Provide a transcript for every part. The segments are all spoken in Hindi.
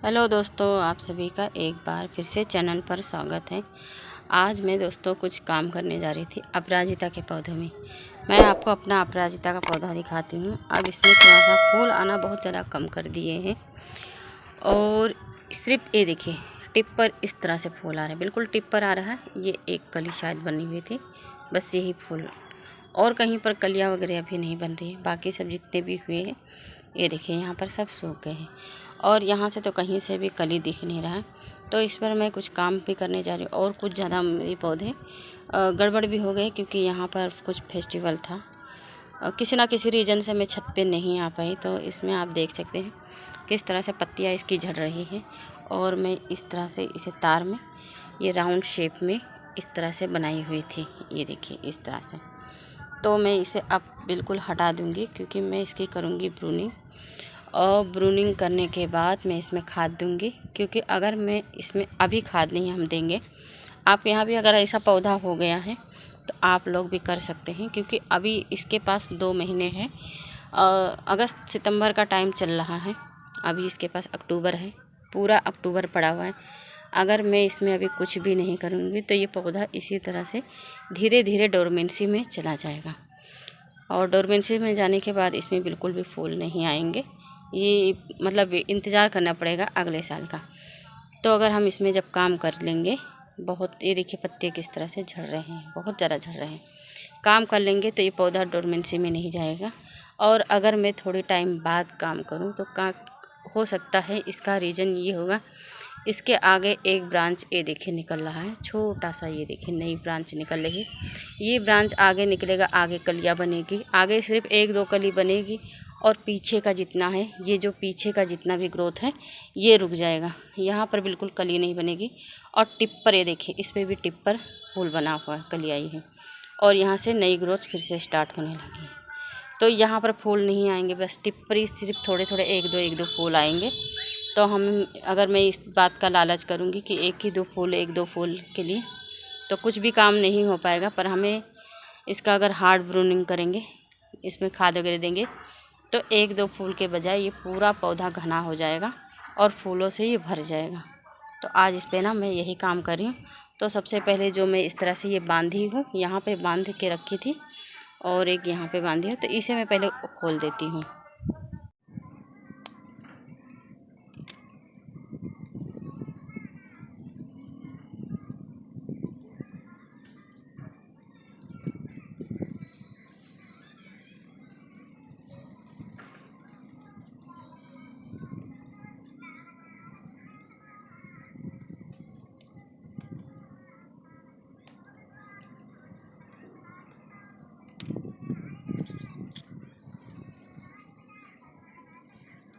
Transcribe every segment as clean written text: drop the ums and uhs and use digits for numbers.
हेलो दोस्तों, आप सभी का एक बार फिर से चैनल पर स्वागत है। आज मैं दोस्तों कुछ काम करने जा रही थी अपराजिता के पौधों में। मैं आपको अपना अपराजिता का पौधा दिखाती हूँ। अब इसमें थोड़ा सा फूल आना बहुत ज़्यादा कम कर दिए हैं और सिर्फ ये देखिए टिप पर इस तरह से फूल आ रहे हैं, बिल्कुल टिप पर आ रहा है। ये एक कली शायद बनी हुई थी, बस यही फूल, और कहीं पर कलियाँ वगैरह अभी नहीं बन रही है। बाकी सब जितने भी हुए हैं ये देखिए यहाँ पर सब सूख गए हैं और यहाँ से तो कहीं से भी कली दिख नहीं रहा है। तो इस पर मैं कुछ काम भी करने जा रही हूँ और कुछ ज़्यादा मेरे पौधे गड़बड़ भी हो गए क्योंकि यहाँ पर कुछ फेस्टिवल था। किसी ना किसी रीज़न से मैं छत पे नहीं आ पाई। तो इसमें आप देख सकते हैं किस तरह से पत्तियाँ इसकी झड़ रही हैं और मैं इस तरह से इसे तार में ये राउंड शेप में इस तरह से बनाई हुई थी। ये देखिए इस तरह से। तो मैं इसे अब बिल्कुल हटा दूंगी क्योंकि मैं इसकी करूंगी प्रूनिंग, और प्रूनिंग करने के बाद मैं इसमें खाद दूंगी। क्योंकि अगर मैं इसमें अभी खाद नहीं हम देंगे, आप यहाँ भी अगर ऐसा पौधा हो गया है तो आप लोग भी कर सकते हैं। क्योंकि अभी इसके पास 2 महीने हैं, अगस्त सितंबर का टाइम चल रहा है, अभी इसके पास अक्टूबर है, पूरा अक्टूबर पड़ा हुआ है। अगर मैं इसमें अभी कुछ भी नहीं करूँगी तो ये पौधा इसी तरह से धीरे धीरे डोरमेंसी में चला जाएगा और डोरमेंसी में जाने के बाद इसमें बिल्कुल भी फूल नहीं आएंगे। ये मतलब इंतज़ार करना पड़ेगा अगले साल का। तो अगर हम इसमें जब काम कर लेंगे, बहुत ये देखिए पत्ते किस तरह से झड़ रहे हैं, बहुत ज़्यादा झड़ रहे हैं, काम कर लेंगे तो ये पौधा डोरमेंसी में नहीं जाएगा। और अगर मैं थोड़ी टाइम बाद काम करूँ तो हो सकता है इसका रीज़न ये होगा, इसके आगे एक ब्रांच ये देखिए निकल रहा है, छोटा सा, ये देखिए नई ब्रांच निकल रही है। ये ब्रांच आगे निकलेगा, आगे कलियाँ बनेगी, आगे सिर्फ 1-2 कली बनेगी और पीछे का जितना है, ये जो पीछे का जितना भी ग्रोथ है ये रुक जाएगा। यहाँ पर बिल्कुल कली नहीं बनेगी। और टिप पर ये देखिए, इस पर भी टिप पर फूल बना हुआ है, कली आई है और यहाँ से नई ग्रोथ फिर से स्टार्ट होने लगी है। तो यहाँ पर फूल नहीं आएंगे, बस टिप पर ही सिर्फ थोड़े थोड़े 1-2 फूल आएंगे। तो हम अगर मैं इस बात का लालच करूँगी कि 1-2 फूल के लिए तो कुछ भी काम नहीं हो पाएगा। पर हमें इसका अगर हार्ड प्रूनिंग करेंगे, इसमें खाद वगैरह देंगे तो 1-2 फूल के बजाय ये पूरा पौधा घना हो जाएगा और फूलों से ये भर जाएगा। तो आज इस पे ना मैं यही काम कर रही हूँ। तो सबसे पहले जो मैं इस तरह से ये बांधी हूँ, यहाँ पे बांध के रखी थी और एक यहाँ पे बांधी हूँ, तो इसे मैं पहले खोल देती हूँ।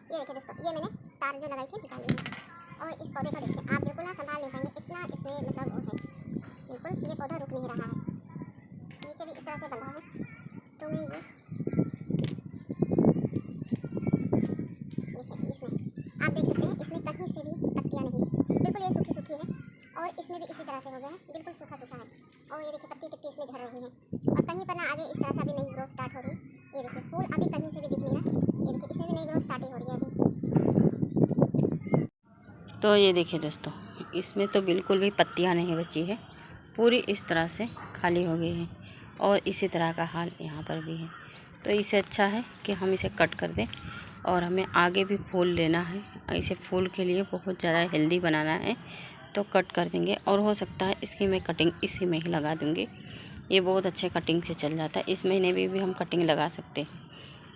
ये देखिए दोस्तों, ये मैंने तार जो लगाई थी निकाली है। और इस पौधे को देखिए, आप बिल्कुल ना संभाल नहीं पाएंगे, इतना इसमें मतलब वो है, बिल्कुल ये पौधा रुक नहीं रहा है। नीचे भी इस तरह से बंधा है। तो मैं ये देखिए, इसमें आप देख सकते हैं, इसमें कहीं से भी पत्तियाँ नहीं, बिल्कुल ये सूखी सूखी है। और इसमें भी इसी तरह से हो गया है, बिल्कुल सूखा सूखा है। और ये देखिए पत्ती कितनी इसमें झड़ रही है और कहीं पर ना आगे इस तरह से अभी नई ग्रोथ स्टार्ट हो रही है। ये देखिए फूल अभी कहीं से भी दिख नहीं रहा। ये देखिए इसमें भी नई ग्रोथ स्टार्ट हो रही है अभी। तो ये देखिए दोस्तों, इसमें तो बिल्कुल भी पत्तियाँ नहीं बची है, पूरी इस तरह से खाली हो गई है और इसी तरह का हाल यहाँ पर भी है। तो इससे अच्छा है कि हम इसे कट कर दें और हमें आगे भी फूल लेना है, इसे फूल के लिए बहुत ज़्यादा हेल्दी बनाना है तो कट कर देंगे। और हो सकता है इसकी मैं कटिंग इसी में ही लगा दूँगी, ये बहुत अच्छे कटिंग से चल जाता है। इस महीने भी हम कटिंग लगा सकते हैं।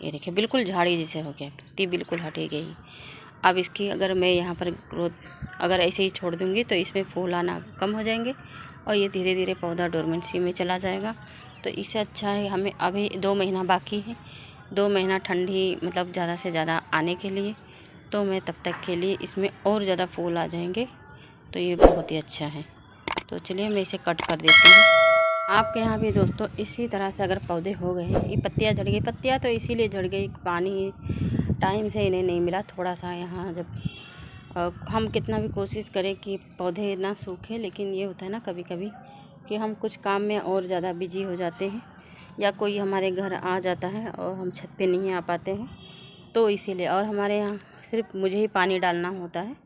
ये देखिए बिल्कुल झाड़ी जैसे हो गया, पत्ती बिल्कुल हटी गई। अब इसकी अगर मैं यहाँ पर ग्रोथ अगर ऐसे ही छोड़ दूँगी तो इसमें फूल आना कम हो जाएंगे और ये धीरे धीरे पौधा डोरमेंसी में चला जाएगा। तो इससे अच्छा है, हमें अभी 2 महीना बाकी है, 2 महीना ठंडी मतलब ज़्यादा से ज़्यादा आने के लिए। तो मैं तब तक के लिए इसमें और ज़्यादा फूल आ जाएंगे, तो ये बहुत ही अच्छा है। तो चलिए मैं इसे कट कर देती हूँ। आपके यहाँ भी दोस्तों इसी तरह से अगर पौधे हो गए, ये पत्तियाँ झड़ गई, पत्तियाँ तो इसीलिए झड़ गई, पानी टाइम से इन्हें नहीं मिला थोड़ा सा। यहाँ जब हम कितना भी कोशिश करें कि पौधे ना सूखे, लेकिन ये होता है ना कभी कभी कि हम कुछ काम में और ज़्यादा बिजी हो जाते हैं या कोई हमारे घर आ जाता है और हम छत पे नहीं आ पाते हैं, तो इसीलिए। और हमारे यहाँ सिर्फ मुझे ही पानी डालना होता है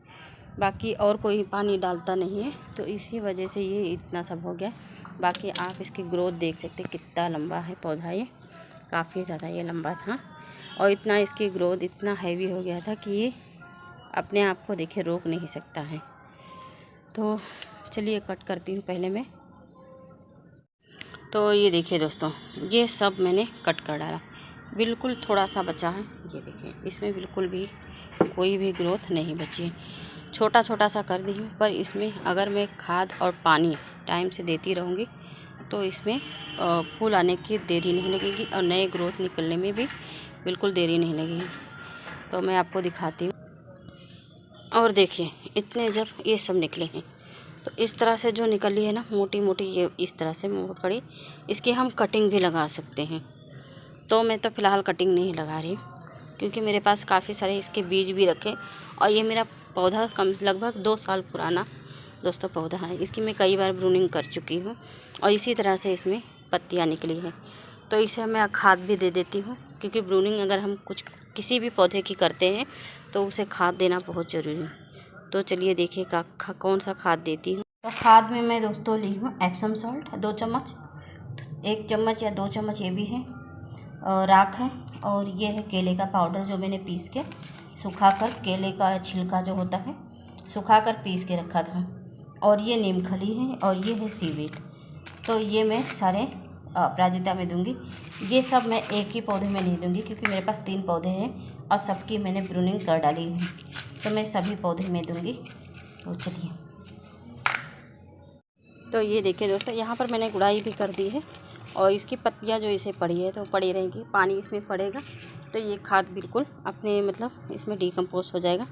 बाकी और कोई पानी डालता नहीं है, तो इसी वजह से ये इतना सब हो गया। बाकी आप इसकी ग्रोथ देख सकते हैं कितना लंबा है पौधा, ये काफ़ी ज़्यादा ये लंबा था और इतना इसकी ग्रोथ इतना हैवी हो गया था कि ये अपने आप को देखिए रोक नहीं सकता है। तो चलिए कट करती हूँ पहले मैं। तो ये देखिए दोस्तों, ये सब मैंने कट कर डाला, बिल्कुल थोड़ा सा बचा है। ये देखिए इसमें बिल्कुल भी कोई भी ग्रोथ नहीं बची है, छोटा छोटा सा कर दी हूँ। पर इसमें अगर मैं खाद और पानी टाइम से देती रहूँगी तो इसमें फूल आने की देरी नहीं लगेगी और नए ग्रोथ निकलने में भी बिल्कुल देरी नहीं लगेगी। तो मैं आपको दिखाती हूँ। और देखिए इतने जब ये सब निकले हैं तो इस तरह से जो निकली है ना मोटी मोटी, ये इस तरह से मोड़ पड़ी, इसकी हम कटिंग भी लगा सकते हैं। तो मैं तो फ़िलहाल कटिंग नहीं लगा रही हूँ क्योंकि मेरे पास काफ़ी सारे इसके बीज भी रखे और ये मेरा पौधा लगभग 2 साल पुराना दोस्तों पौधा है। इसकी मैं कई बार प्रूनिंग कर चुकी हूँ और इसी तरह से इसमें पत्तियाँ निकली हैं। तो इसे मैं खाद भी दे देती हूँ क्योंकि प्रूनिंग अगर हम किसी भी पौधे की करते हैं तो उसे खाद देना बहुत ज़रूरी है। तो चलिए देखिए कौन सा खाद देती हूँ। तो खाद में मैं दोस्तों ली हूँ एप्सम सॉल्ट 2 चम्मच, 1 चम्मच या 2 चम्मच ये भी है, राख है, और ये है केले का पाउडर जो मैंने पीस के सुखा कर, केले का छिलका जो होता है सुखा कर पीस के रखा था, और ये नीम खली है, और ये है सीवीड। तो ये मैं सारे अपराजिता में दूंगी। ये सब मैं एक ही पौधे में नहीं दूंगी क्योंकि मेरे पास 3 पौधे हैं और सबकी मैंने प्रूनिंग कर डाली है, तो मैं सभी पौधे में दूंगी। तो चलिए, तो ये देखिए दोस्तों, यहाँ पर मैंने गुड़ाई भी कर दी है और इसकी पत्तियाँ जो इसे पड़ी है तो पड़ी रहेंगी, पानी इसमें पड़ेगा तो ये खाद बिल्कुल अपने मतलब इसमें डिकम्पोज हो जाएगा।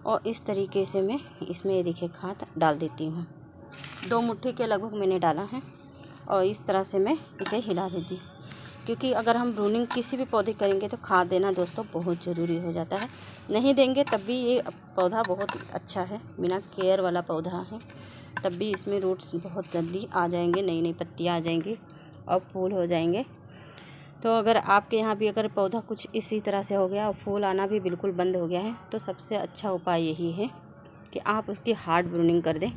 और इस तरीके से मैं इसमें ये देखिए खाद डाल देती हूँ। 2 मुट्ठी के लगभग मैंने डाला है और इस तरह से मैं इसे हिला देती हूँ क्योंकि अगर हम प्रूनिंग किसी भी पौधे करेंगे तो खाद देना दोस्तों बहुत ज़रूरी हो जाता है। नहीं देंगे तब भी ये पौधा बहुत अच्छा है, बिना केयर वाला पौधा है, तब भी इसमें रूट्स बहुत जल्दी आ जाएंगे, नई नई पत्तियाँ आ जाएंगी और फूल हो जाएंगे। तो अगर आपके यहाँ भी अगर पौधा कुछ इसी तरह से हो गया और फूल आना भी बिल्कुल बंद हो गया है तो सबसे अच्छा उपाय यही है कि आप उसकी हार्ड प्रूनिंग कर दें।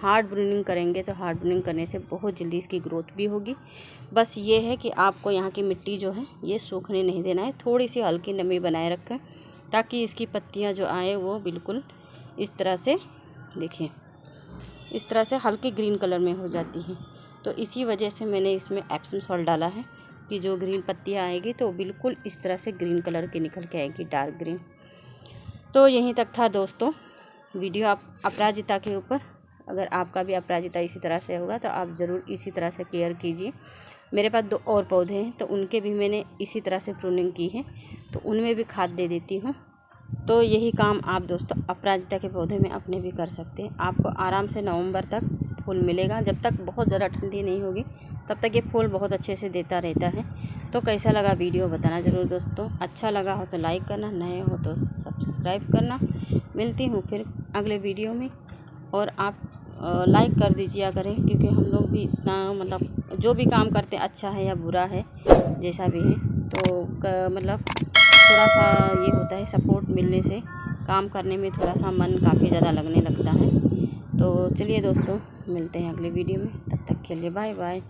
हार्ड प्रूनिंग करेंगे तो हार्ड प्रूनिंग करने से बहुत जल्दी इसकी ग्रोथ भी होगी। बस ये है कि आपको यहाँ की मिट्टी जो है ये सूखने नहीं देना है, थोड़ी सी हल्की नमी बनाए रखें ताकि इसकी पत्तियाँ जो आए वो बिल्कुल इस तरह से देखिए इस तरह से हल्की ग्रीन कलर में हो जाती हैं। तो इसी वजह से मैंने इसमें एप्सम सॉल्ट डाला है कि जो ग्रीन पत्तियाँ आएगी तो बिल्कुल इस तरह से ग्रीन कलर की निकल के आएगी, डार्क ग्रीन। तो यहीं तक था दोस्तों वीडियो आप अपराजिता के ऊपर। अगर आपका भी अपराजिता इसी तरह से होगा तो आप ज़रूर इसी तरह से केयर कीजिए। मेरे पास 2 और पौधे हैं तो उनके भी मैंने इसी तरह से प्रूनिंग की है, तो उनमें भी खाद दे देती हूँ। तो यही काम आप दोस्तों अपराजिता के पौधे में अपने भी कर सकते हैं। आपको आराम से नवंबर तक फूल मिलेगा, जब तक बहुत ज़्यादा ठंडी नहीं होगी तब तक ये फूल बहुत अच्छे से देता रहता है। तो कैसा लगा वीडियो बताना ज़रूर दोस्तों, अच्छा लगा हो तो लाइक करना, नए हो तो सब्सक्राइब करना। मिलती हूँ फिर अगले वीडियो में, और आप लाइक कर दीजिए करें क्योंकि हम लोग भी इतना मतलब जो भी काम करते हैं अच्छा है या बुरा है जैसा भी है तो मतलब थोड़ा सा ये होता है, सपोर्ट मिलने से काम करने में थोड़ा सा मन काफ़ी ज़्यादा लगने लगता है। तो चलिए दोस्तों मिलते हैं अगले वीडियो में, तब तक के लिए बाय बाय।